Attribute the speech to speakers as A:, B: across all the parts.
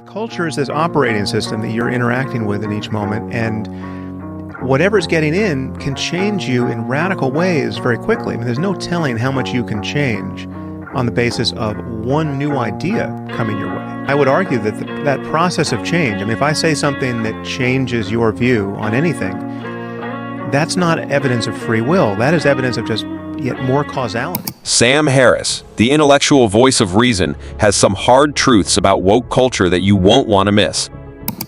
A: Culture is this operating system that you're interacting with in each moment, and whatever's getting in can change you in radical ways very quickly. I mean, there's no telling how much you can change on the basis of one new idea coming your way. I would argue that that process of change, I mean, if I say something that changes your view on anything, that's not evidence of free will. That is evidence of just yet more causality.
B: Sam Harris, the intellectual voice of reason, has some hard truths about woke culture that you won't want to miss.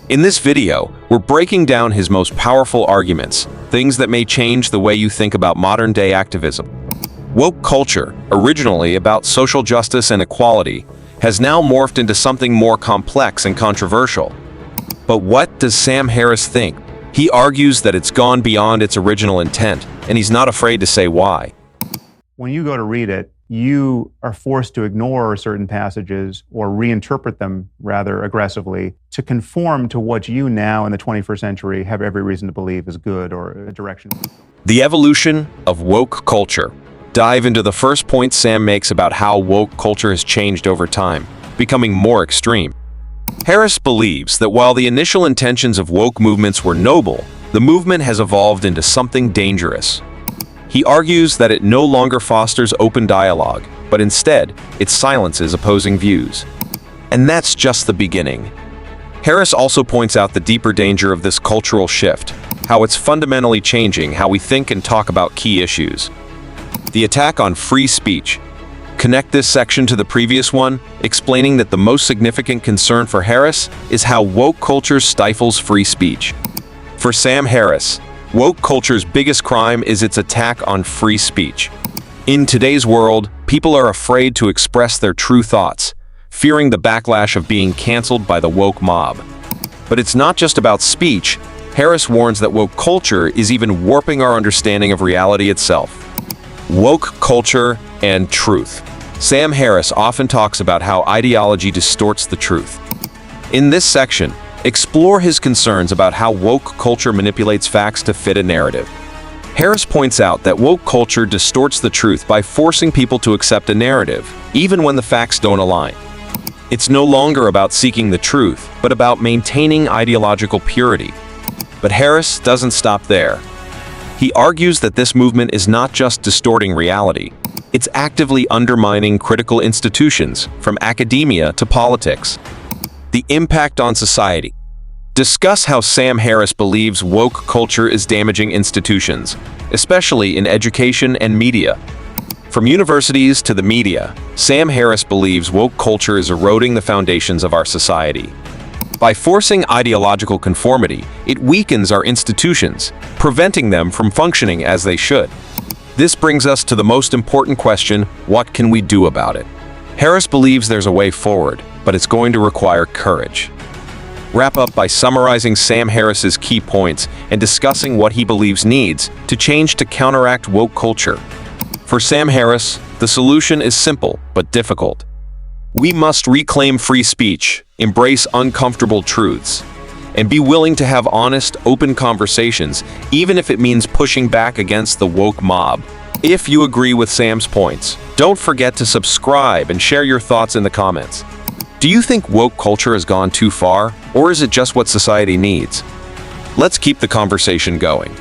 B: In this video, we're breaking down his most powerful arguments, things that may change the way you think about modern-day activism. Woke culture, originally about social justice and equality, has now morphed into something more complex and controversial. But what does Sam Harris think? He argues that it's gone beyond its original intent, and he's not afraid to say why.
A: When you go to read it, you are forced to ignore certain passages or reinterpret them rather aggressively to conform to what you now in the 21st century have every reason to believe is good or a direction.
B: The evolution of woke culture. Dive into the first point Sam makes about how woke culture has changed over time, becoming more extreme. Harris believes that while the initial intentions of woke movements were noble, the movement has evolved into something dangerous. He argues that it no longer fosters open dialogue, but instead, it silences opposing views. And that's just the beginning. Harris also points out the deeper danger of this cultural shift, how it's fundamentally changing how we think and talk about key issues. The attack on free speech. Connect this section to the previous one, explaining that the most significant concern for Harris is how woke culture stifles free speech. For Sam Harris, woke culture's biggest crime is its attack on free speech. In today's world, people are afraid to express their true thoughts, fearing the backlash of being canceled by the woke mob. But it's not just about speech. Harris warns that woke culture is even warping our understanding of reality itself. Woke culture and truth. Sam Harris often talks about how ideology distorts the truth. In this section, explore his concerns about how woke culture manipulates facts to fit a narrative. Harris points out that woke culture distorts the truth by forcing people to accept a narrative, even when the facts don't align. It's no longer about seeking the truth, but about maintaining ideological purity. But Harris doesn't stop there. He argues that this movement is not just distorting reality, it's actively undermining critical institutions, from academia to politics. The impact on society. Discuss how Sam Harris believes woke culture is damaging institutions, especially in education and media. From universities to the media, Sam Harris believes woke culture is eroding the foundations of our society. By forcing ideological conformity, it weakens our institutions, preventing them from functioning as they should. This brings us to the most important question: what can we do about it? Harris believes there's a way forward, but it's going to require courage. Wrap up by summarizing Sam Harris's key points and discussing what he believes needs to change to counteract woke culture. For Sam Harris, the solution is simple but difficult. We must reclaim free speech, embrace uncomfortable truths, and be willing to have honest, open conversations, even if it means pushing back against the woke mob. If you agree with Sam's points, don't forget to subscribe and share your thoughts in the comments. Do you think woke culture has gone too far, or is it just what society needs? Let's keep the conversation going.